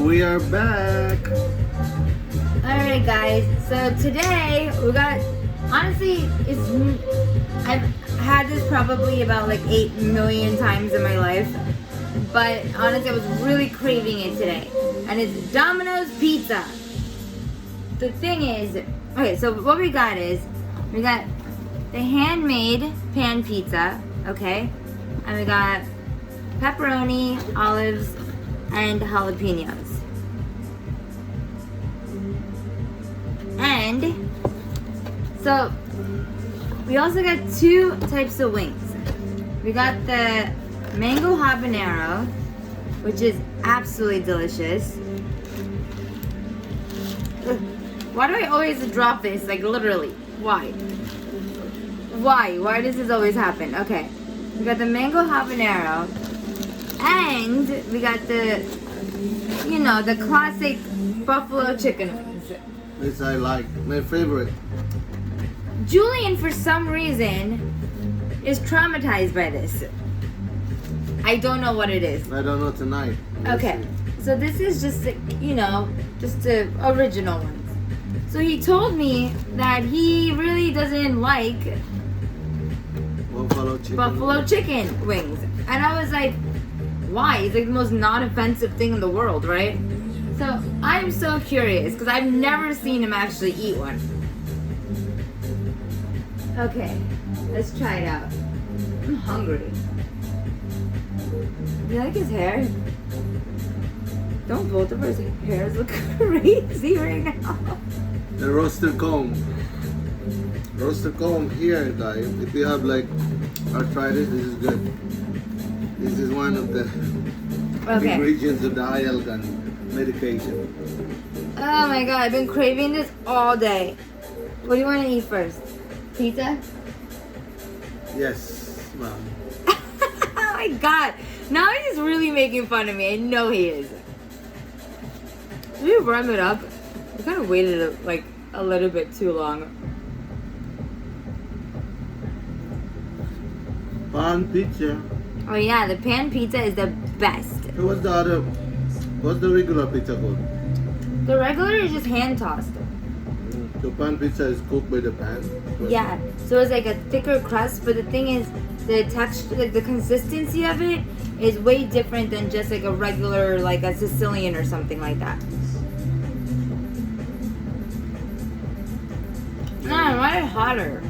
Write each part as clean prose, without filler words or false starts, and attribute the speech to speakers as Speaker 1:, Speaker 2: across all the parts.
Speaker 1: we are back.
Speaker 2: Alright guys, so today we got, honestly, I've had this probably about like 8 million times in my life, but honestly I was really craving it today, and it's Domino's pizza. The thing is, okay, so what we got is, we got the handmade pan pizza, okay, and we got pepperoni, olives, and jalapenos. And so we also got two types of wings. We got the mango habanero, which is absolutely delicious. Ugh. Why do I always drop this? Like literally. Why? Why does this always happen? Okay. We got the mango habanero. And we got the, you know, the classic buffalo chicken wings.
Speaker 1: This I like. My favorite.
Speaker 2: Julian, for some reason, is traumatized by this. I don't know what it is.
Speaker 1: I don't know tonight. We'll
Speaker 2: Okay,
Speaker 1: see.
Speaker 2: so this is just, you know, just the original ones. So he told me that he really doesn't like buffalo chicken wings. And I was like, why? It's like the most non-offensive thing in the world, right? So I'm so curious because I've never seen him actually eat one. Okay, let's try it out. I'm hungry. Do you like his hair? Don't both of our hairs look crazy right now?
Speaker 1: The roaster comb. Roaster comb here, guys. If you have like arthritis, this is good. This is one of the ingredients of the high elgan medication.
Speaker 2: Oh my god, I've been craving this all day. What do you want to eat first? Pizza?
Speaker 1: Yes, ma'am.
Speaker 2: Oh my god. Now he's really making fun of me. I know he is. Did we warm it up? We kind of waited like a little bit too long.
Speaker 1: Pan pizza.
Speaker 2: Oh yeah, the pan pizza is the best.
Speaker 1: So what's the regular pizza called?
Speaker 2: The regular is just hand tossed.
Speaker 1: The pan pizza is cooked by the pan?
Speaker 2: Yeah, so it's like a thicker crust, but the thing is, the texture, like the consistency of it is way different than just like a regular, like a Sicilian or something like that. No, I want it hotter.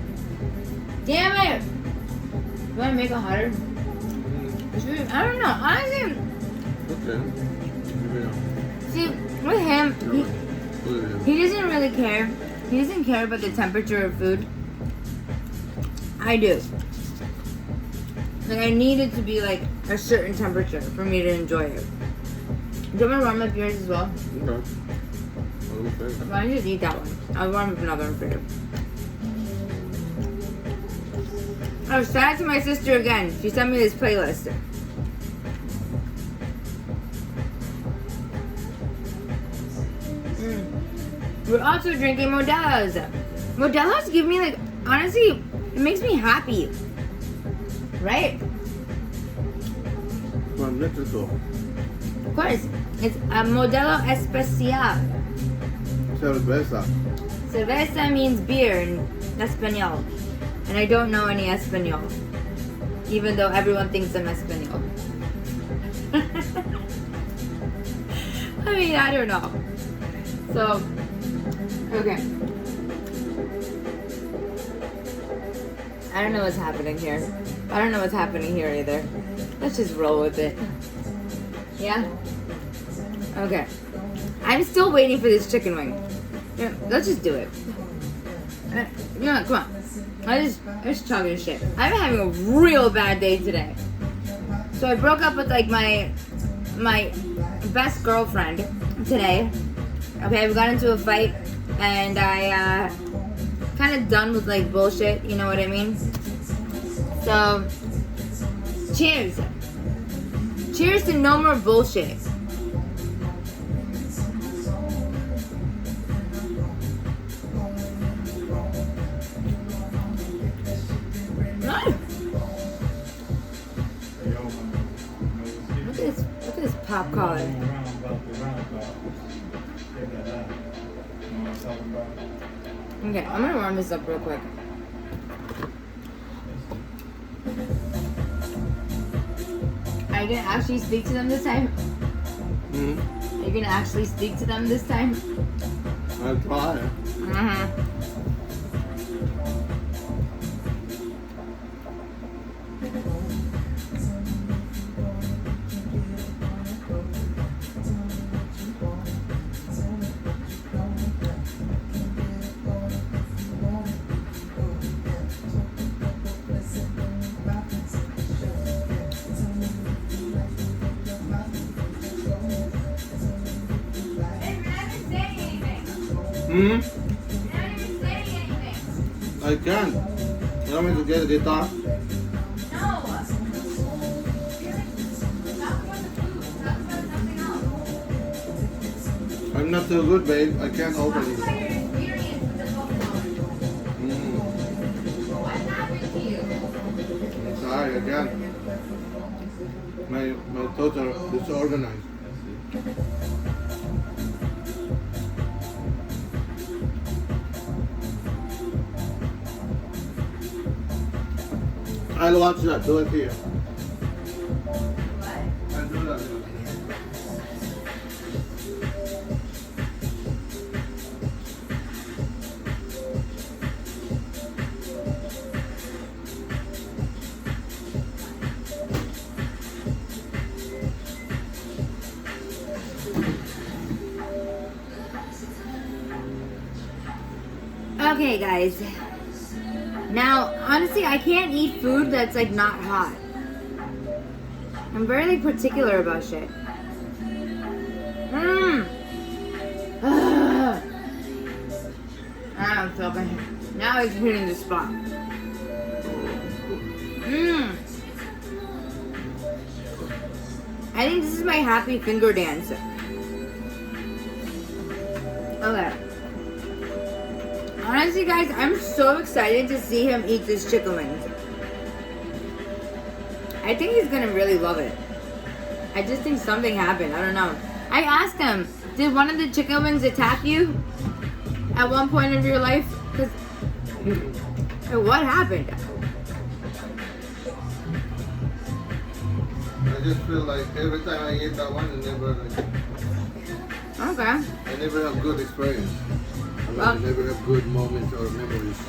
Speaker 2: Damn it! You want to make it hotter? I don't know. Honestly,
Speaker 1: Okay.
Speaker 2: see, with him, he doesn't really care. He doesn't care about the temperature of food. I do. Like, I need it to be like a certain temperature for me to enjoy it. Do you want to warm up yours as well?
Speaker 1: Okay.
Speaker 2: Why don't you just eat that one? I'll warm up another one for you. Oh, shout out to my sister again. She sent me this playlist. We're also drinking Modelos. Modelos give me like, honestly, it makes me happy. Right?
Speaker 1: From Mexico.
Speaker 2: Of course. It's a Modelo Especial.
Speaker 1: Cerveza.
Speaker 2: Cerveza means beer in Espanol. And I don't know any Espanol. Even though everyone thinks I'm Espanol. I mean, I don't know. So, okay. I don't know what's happening here. I don't know what's happening here either. Let's just roll with it. Yeah? Okay. I'm still waiting for this chicken wing. Yeah, let's just do it. You know what? Come on. Let's chug this shit. I've been having a real bad day today. So I broke up with like my best girlfriend today. Okay, we got into a fight and I kind of done with like bullshit, you know what I mean? So cheers. Cheers to no more bullshit. Look at this pop collar. Okay, I'm gonna warm this up real quick. Are you gonna actually speak to them this time?
Speaker 1: Mm-hmm.
Speaker 2: Are you gonna actually speak to them this time?
Speaker 1: I'll try.
Speaker 2: Mm-hmm.
Speaker 1: Hmm? I can't. You want me to get a guitar? I'm not so good, babe. I can't open it. Sorry, I can't. My thoughts are disorganized. I'll watch that. Do it here. I'll do that.
Speaker 2: Okay, guys. Now, honestly, I can't eat food that's like not hot. I'm very like particular about shit. I don't feel good. Now it's hitting the spot. I think this is my happy finger dance. Okay. Honestly, guys, I'm so excited to see him eat this chicken wings. I think he's gonna really love it. I just think something happened. I don't know. I asked him, did one of the chicken wings attack you at one point of your life? Because what happened?
Speaker 1: I just feel like every time I eat that one, I never have good experience. I never have good moments or memories.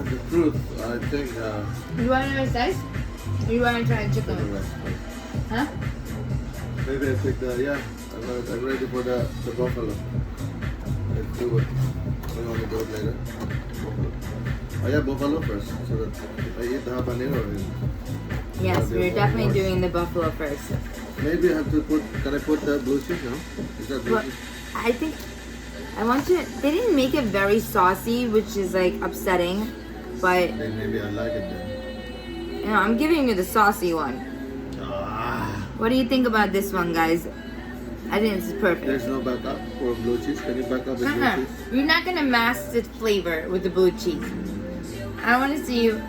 Speaker 1: The truth, I think.
Speaker 2: You want another slice? Or you want to try the chicken wings? Huh?
Speaker 1: Maybe I pick I'm ready for the buffalo. Let's do it. We're going to do it later. Oh yeah, buffalo first. So that if I eat the habanero.
Speaker 2: Yes, we're definitely doing the buffalo first.
Speaker 1: Maybe I have to can I put the blue cheese now? Is that blue cheese?
Speaker 2: I think, they didn't make it very saucy, which is like upsetting, but.
Speaker 1: Then maybe I like it then.
Speaker 2: You know, I'm giving you the saucy one. What do you think about this one, guys? I think this is perfect.
Speaker 1: There's no backup for blue cheese. Can you back up with blue cheese?
Speaker 2: You're not gonna mask the flavor with the blue cheese. I want to see you.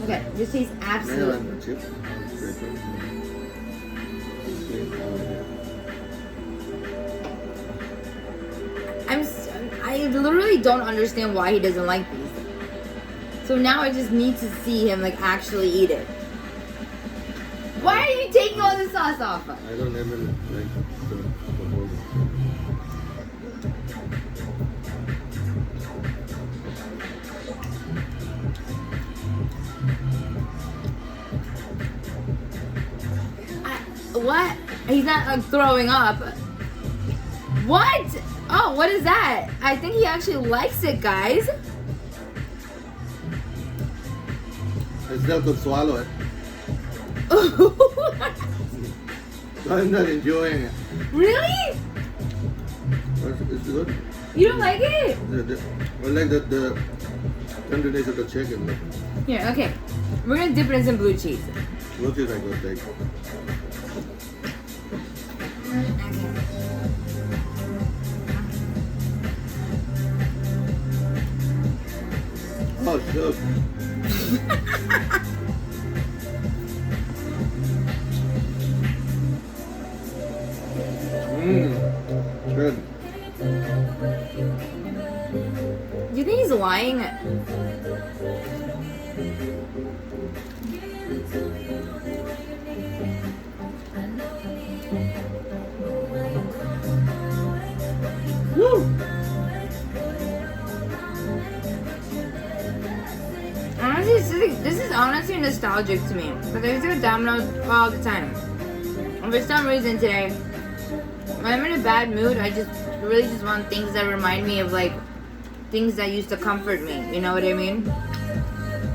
Speaker 2: Okay, this tastes absolutely. I literally don't understand why he doesn't like these. So now I just need to see him like actually eat it. Why are you taking all the sauce off?
Speaker 1: I don't ever like the whole.
Speaker 2: What? He's not like throwing up. What? Oh, what is that? I think he actually likes it, guys.
Speaker 1: I still could swallow it. I'm not enjoying it.
Speaker 2: Really?
Speaker 1: It's good.
Speaker 2: You don't like it?
Speaker 1: I like the tenderness of the chicken.
Speaker 2: Here, okay. We're gonna dip it in some blue cheese.
Speaker 1: Blue cheese I could take. Oh, shucks.
Speaker 2: Do you think he's lying?
Speaker 1: Woo!
Speaker 2: Honestly, this is honestly nostalgic to me. Because I used to go to Domino's all the time. And for some reason today, when I'm in a bad mood, I just really just want things that remind me of like things that used to comfort me. You know what I mean?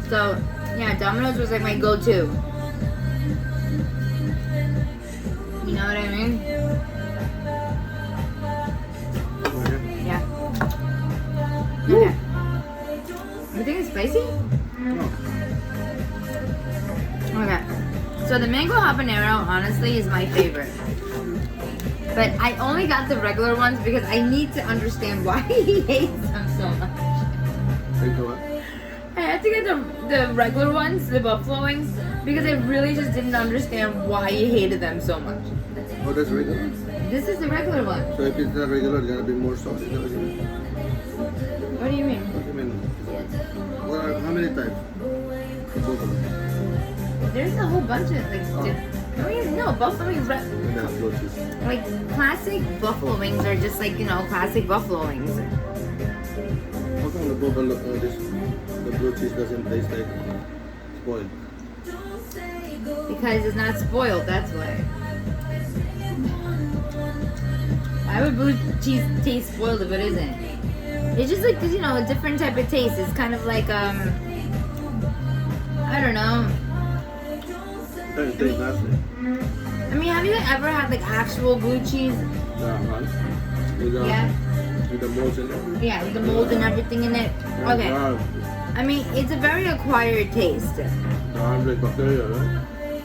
Speaker 2: So yeah, Domino's was like my go-to. You know what I mean? Yeah. Okay. You think it's spicy?
Speaker 1: No.
Speaker 2: Okay. So the mango habanero honestly is my favorite. But I only got the regular ones because I need to understand why he hates them so much.
Speaker 1: Take the what?
Speaker 2: I had to get the regular ones, the buffalo wings, because I really just didn't understand why he hated them so much.
Speaker 1: Oh, that's regular?
Speaker 2: This is the regular one.
Speaker 1: So if it's not regular, it's gonna be more saucy. Is that what you mean?
Speaker 2: What do you mean?
Speaker 1: What do you mean? How many types? Both of them.
Speaker 2: There's a whole bunch of like. No, buffalo wings.
Speaker 1: And that's blue cheese.
Speaker 2: Like classic buffalo wings are just like classic buffalo wings.
Speaker 1: How come the buffalo, the blue cheese doesn't taste like spoiled?
Speaker 2: Because it's not spoiled. That's why. Why would blue cheese taste spoiled if it isn't? It's just like a different type of taste. It's kind of like I don't know.
Speaker 1: It tastes nasty.
Speaker 2: I mean, have you ever had like actual blue cheese?
Speaker 1: Yeah. With the molds in it.
Speaker 2: Yeah, with the mold and everything in it. Okay. I mean, it's a very acquired taste.
Speaker 1: Like bacteria, right?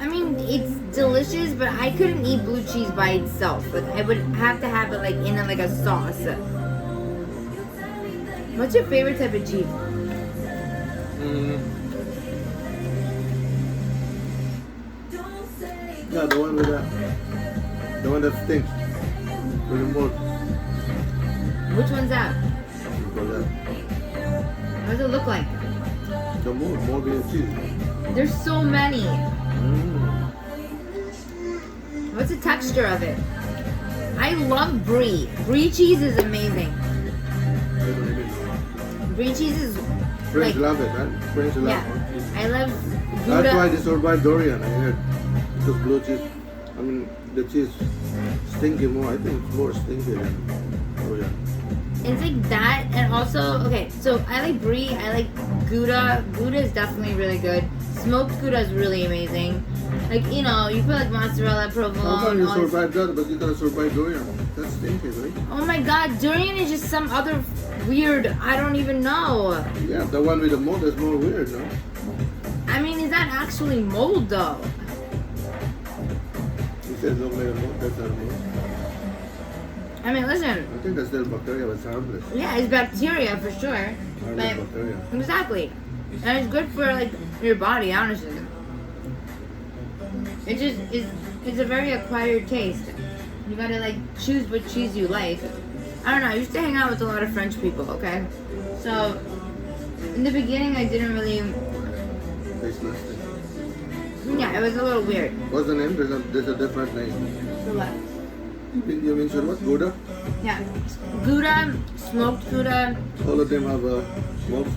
Speaker 2: I mean, it's delicious, but I couldn't eat blue cheese by itself. Like, I would have to have it like in like a sauce. What's your favorite type of cheese?
Speaker 1: Yeah, the one with the one that stinks. With the mold.
Speaker 2: Which one's that?
Speaker 1: Call that.
Speaker 2: What does it look like?
Speaker 1: The mold being cheese.
Speaker 2: There's so many. What's the texture of it? I love brie. Brie cheese is amazing. Brie cheese is
Speaker 1: French
Speaker 2: like,
Speaker 1: love it, right? French love it.
Speaker 2: I love
Speaker 1: That's
Speaker 2: Gouda.
Speaker 1: why they survive Dorian, I heard. Because blue cheese, I mean, the cheese stinky more. I think it's more stinky than Dorian.
Speaker 2: It's like that, and also, okay, so I like brie, I like Gouda. Gouda is definitely really good. Smoked Gouda is really amazing. Like, you put like mozzarella, provolone.
Speaker 1: How come you survive that, but you gotta survive Dorian? That's stinky, right?
Speaker 2: Oh my god, durian is just some other weird, I don't even know.
Speaker 1: Yeah, the one with the mold is more weird, no?
Speaker 2: I mean, is that actually mold though?
Speaker 1: You said no like a mold, that's not a mold.
Speaker 2: I mean, listen.
Speaker 1: I think that's still bacteria, but it's harmless.
Speaker 2: Yeah, it's bacteria for sure.
Speaker 1: Harmless
Speaker 2: But,
Speaker 1: bacteria.
Speaker 2: exactly. And it's good for like your body, honestly. It just it's a very acquired taste. You gotta like choose what cheese you like. I don't know, I used to hang out with a lot of French people, okay? So in the beginning I didn't really
Speaker 1: Tastes nasty.
Speaker 2: yeah, it was a little weird.
Speaker 1: What's the name? There's a different name.
Speaker 2: So what?
Speaker 1: You mentioned what? Gouda?
Speaker 2: Yeah. Gouda, smoked Gouda.
Speaker 1: All of them have smokes.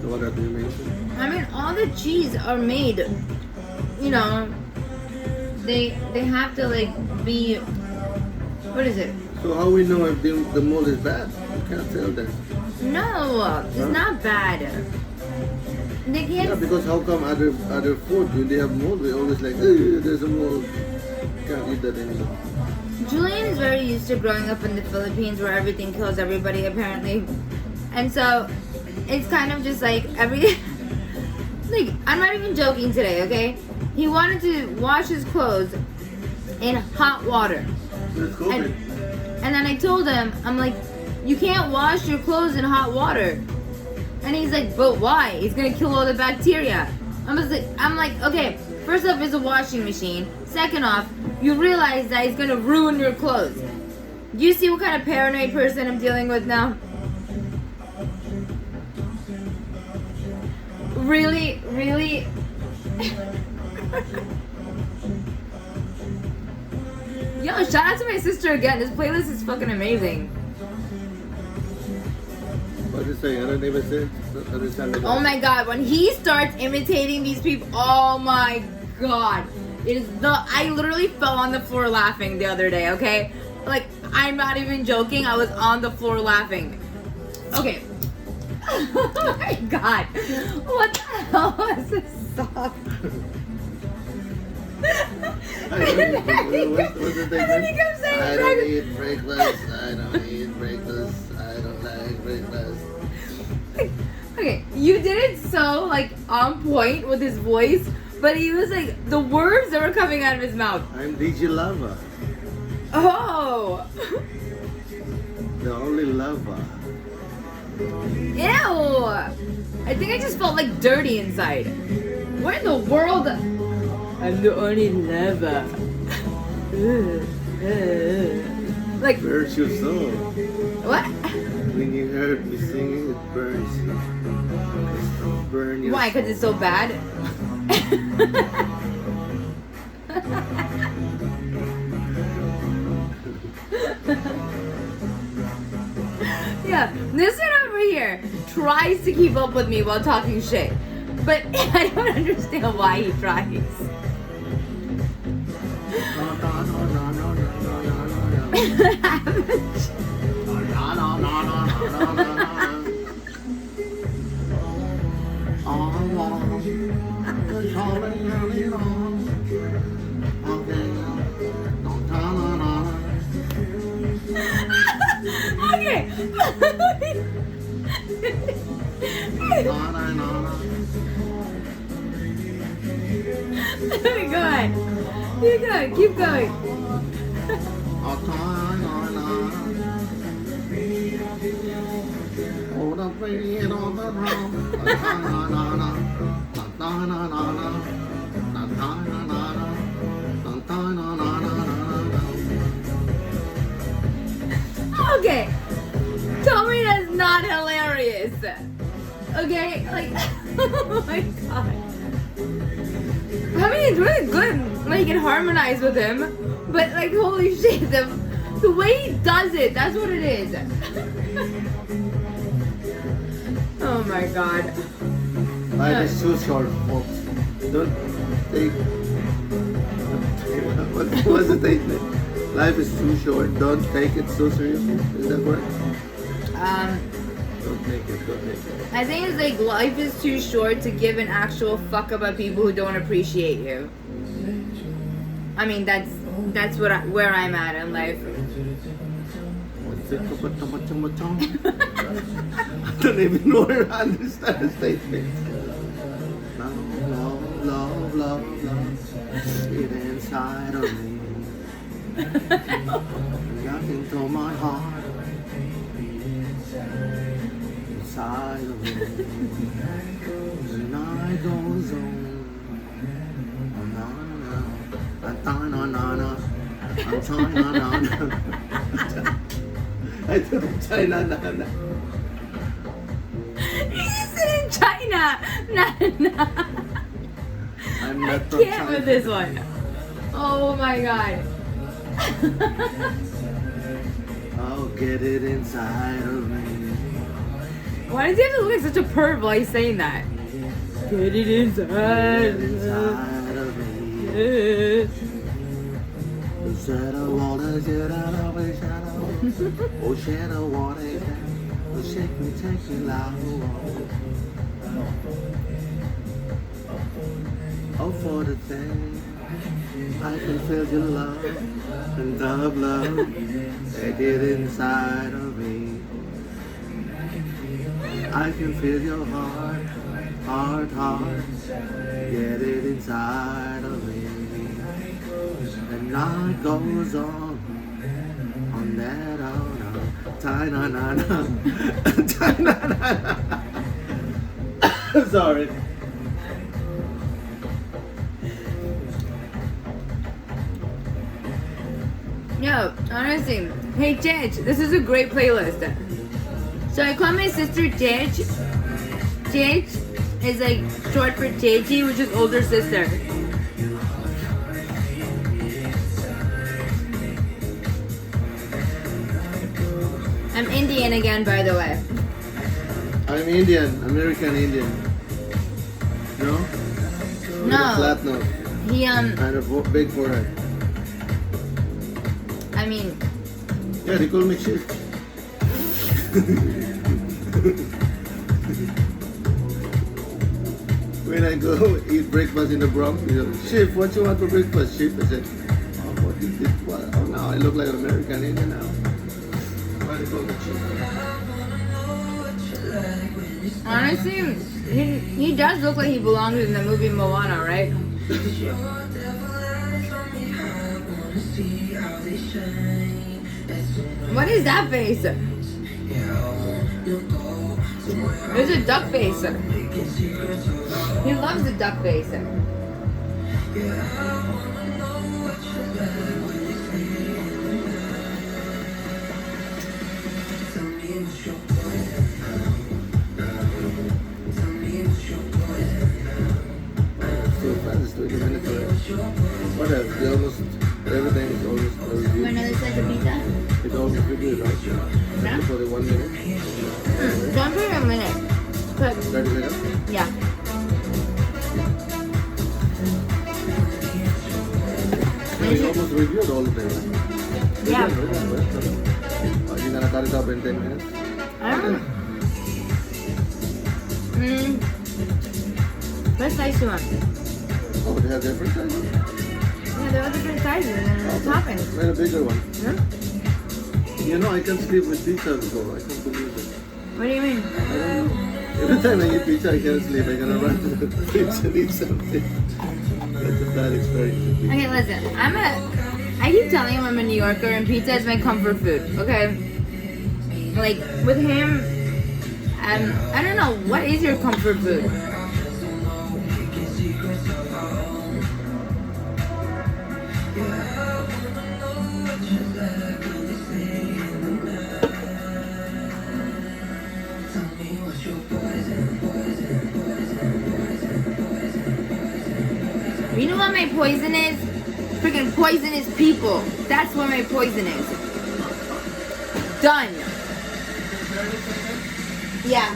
Speaker 1: The one that you mentioned.
Speaker 2: I mean, all the cheese are made, they have to like be, what is it?
Speaker 1: So how we know if the mold is bad? You can't tell that.
Speaker 2: No, it's not bad. They can't.
Speaker 1: Yeah, because how come other food when they have mold we always like, hey, there's a mold. Can't eat that anymore.
Speaker 2: Julian is very used to growing up in the Philippines where everything kills everybody apparently. And so it's kind of just like everything. Like, I'm not even joking today, okay? He wanted to wash his clothes in hot water.
Speaker 1: It's COVID.
Speaker 2: And then I told him, I'm like, you can't wash your clothes in hot water. And he's like, but why? It's gonna kill all the bacteria. I'm like, okay, first off, it's a washing machine. Second off, you realize that it's gonna ruin your clothes. Do you see what kind of paranoid person I'm dealing with now? really, really. Yo, shout out to my sister again. This playlist is fucking amazing.
Speaker 1: What you say? I don't even understand.
Speaker 2: Oh my god, when he starts imitating these people, oh my god. I literally fell on the floor laughing the other day, okay? Like, I'm not even joking, I was on the floor laughing. Okay. Oh my god. What the hell was this song?
Speaker 1: What's the thing?
Speaker 2: And then he kept saying,
Speaker 1: I don't eat breakfast. I don't eat breakfast. I don't like breakfast.
Speaker 2: Okay, you did it so like on point with his voice, but he was like the words that were coming out of his mouth.
Speaker 1: I'm DJ Lover.
Speaker 2: Oh.
Speaker 1: The only lover.
Speaker 2: Ew. I think I just felt like dirty inside. Where in the world? I'm the only lover. Like,
Speaker 1: Burns your soul.
Speaker 2: what?
Speaker 1: When you heard me singing, it burns you. Burn your
Speaker 2: Why? Because it's so bad? Yeah, this one over here tries to keep up with me while talking shit. But I don't understand why he tries. Okay. Go ahead. You're good. Keep going. Okay. Tell me that's not hilarious. Okay? Like, oh my god. I mean, it's really good. Like, you can harmonize with him. But, like, holy shit. The way he does it, that's what it is. Oh my god.
Speaker 1: Life is too short, folks. Don't take. What was the statement? Life is too short. Don't take it so seriously. Is that correct? Don't take it.
Speaker 2: I think it's like life is too short to give an actual fuck about people who don't appreciate you. I mean, that's where I'm at in life.
Speaker 1: I don't even know where I understand the statement. Love, it inside of me. Nothing to my heart. Inside of me. The night goes on. I don't China.
Speaker 2: He's in China. Nah.
Speaker 1: I'm
Speaker 2: I
Speaker 1: not from
Speaker 2: can't
Speaker 1: China.
Speaker 2: with this one. Oh my god.
Speaker 1: I'll get it inside of me.
Speaker 2: Why does he have to look like such a perv while he's saying that? Get it inside.
Speaker 1: Inside of me. Shadow water, shadow, oh shadow water, oh shake me, take me loud. Oh for the thing, I can feel your love and love, take it inside of me. I can feel your heart, get it inside of me. The night goes on that on. Sorry.
Speaker 2: Yo, honestly, hey Judge, this is a great playlist. So I call my sister Judge. is like short for Chechi, which is older sister. I'm Indian again, by the way.
Speaker 1: I'm Indian, American Indian. No? With a
Speaker 2: No.
Speaker 1: flat nose
Speaker 2: He
Speaker 1: and a big forehead.
Speaker 2: I mean,
Speaker 1: Yeah, they call me Chief. When I go eat breakfast in the Bronx, you know, Chief, what you want for breakfast, Chief? I said, oh, what is it? What? Oh, now I look like an American Indian now. Why they call me Chief?
Speaker 2: honestly, he does look like he belongs in the movie Moana, right? What is that face? It's a duck face. He loves the duck face.
Speaker 1: So fast, it's 20 minutes already. What else? They almost, everything is almost reviewed.
Speaker 2: Another slice of pizza?
Speaker 1: It's almost reviewed, right?
Speaker 2: Yeah.
Speaker 1: For the 1 minute.
Speaker 2: Don't put it a minute. Put,
Speaker 1: 30 minutes?
Speaker 2: yeah.
Speaker 1: It's almost reviewed all the time.
Speaker 2: Yeah.
Speaker 1: You're gonna cut it up in 10 minutes?
Speaker 2: I don't know. What size do you want?
Speaker 1: Oh, they have different sizes?
Speaker 2: Yeah, there are different sizes and toppings.
Speaker 1: Where a bigger one?
Speaker 2: Huh?
Speaker 1: You know, I can sleep with pizza before. I can't believe it.
Speaker 2: What do you mean?
Speaker 1: I don't know. Every time I eat pizza, I can't sleep. I gotta run to the fridge and eat something. That's a bad experience.
Speaker 2: Okay, listen. I keep telling him I'm a New Yorker and pizza is my comfort food, okay? Like, with him, I don't know, what is your comfort food? You know what my poison is? Freaking poisonous people. That's what my poison is. Done. Yeah.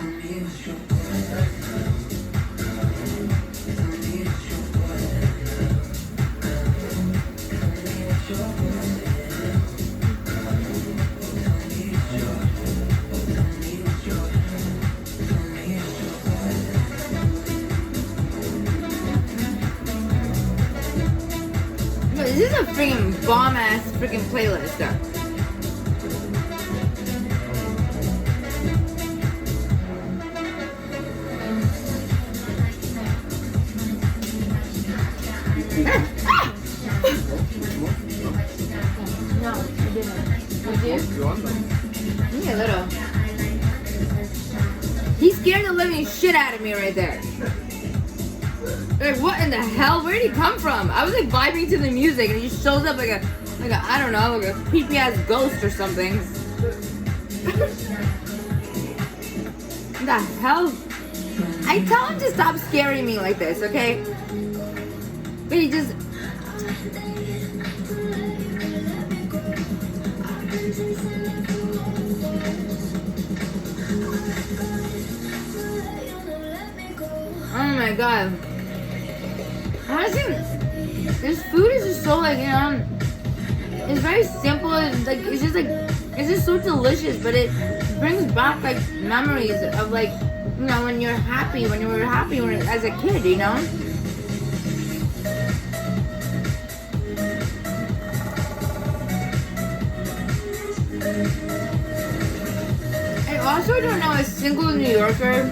Speaker 2: This is a freaking bomb ass freaking playlist. No, I didn't. Would you?
Speaker 1: You want them?
Speaker 2: Me a little. He scared the living shit out of me right there. Like, what in the hell? Where did he come from? I was like vibing to the music and he just shows up like a I don't know, like a creepy ass ghost or something. What the hell? I tell him to stop scaring me like this, okay? But he just... Oh my god. Honestly, this food is just so like, you know, it's very simple. It's like, it's just so delicious, but it brings back like memories of like, you know, when you're happy, when you were happy when as a kid, you know? I also don't know a single New Yorker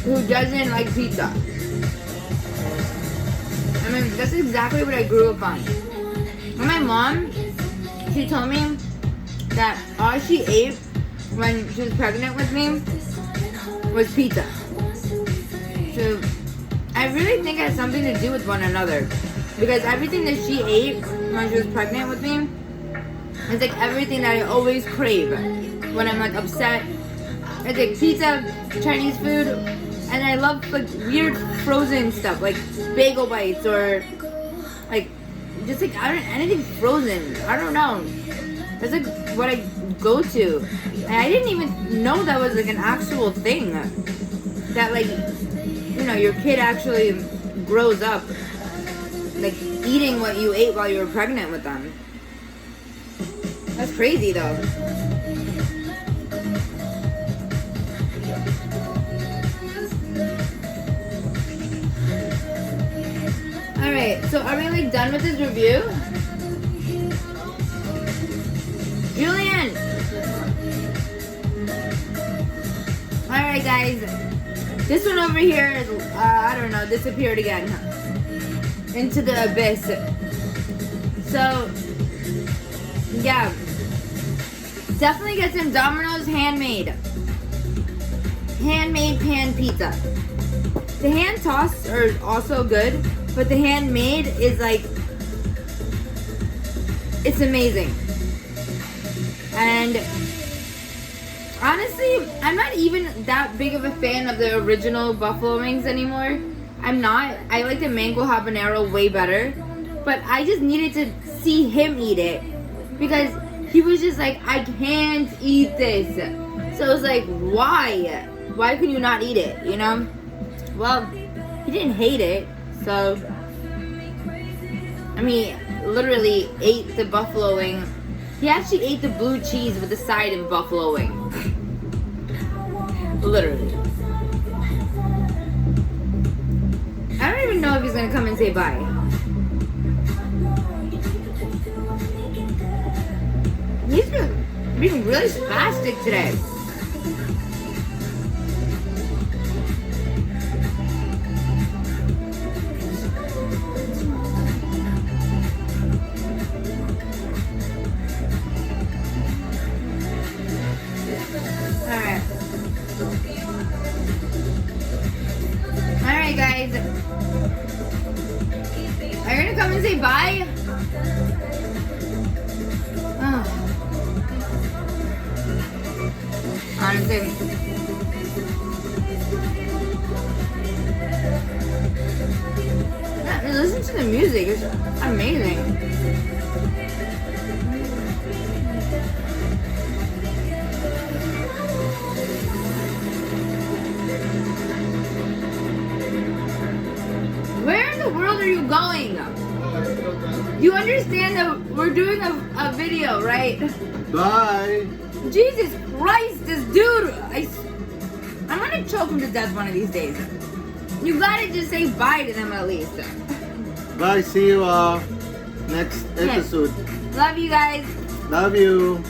Speaker 2: who doesn't like pizza. I mean, that's exactly what I grew up on. And my mom, she told me that all she ate when she was pregnant with me was pizza. So I really think it has something to do with one another. Because everything that she ate when she was pregnant with me is like everything that I always crave when I'm like upset. It's like pizza, Chinese food, And I love like weird frozen stuff, like bagel bites or like just like anything frozen. I don't know. That's like what I go to. And I didn't even know that was like an actual thing. That like, you know, your kid actually grows up like eating what you ate while you were pregnant with them. That's crazy though. Alright, so are we like done with this review? Julian! Alright guys, this one over here is, I don't know, disappeared again. Into the abyss. So, yeah. Definitely get some Domino's handmade pan pizza. The hand tossed are also good, but the handmade is like, it's amazing. And honestly, I'm not even that big of a fan of the original buffalo wings anymore. I'm not. I like the mango habanero way better. But I just needed to see him eat it because he was just like, I can't eat this. So I was like, why? Why can you not eat it, you know? Well, he didn't hate it, so I mean, literally ate the buffalo wing. He actually ate the blue cheese with the side of buffalo wing. Literally. I don't even know if he's gonna come and say bye. He's being really spastic today. Alright guys. Are you gonna come and say bye? Oh. Honestly. Yeah, listen to the music, it's amazing. Where in the world are you going? You understand that we're doing a video, right?
Speaker 1: Bye.
Speaker 2: Jesus Christ, this dude! I'm gonna choke him to death one of these days. You gotta just say bye to them at least.
Speaker 1: Bye. See you next episode.
Speaker 2: Love you guys.
Speaker 1: Love you.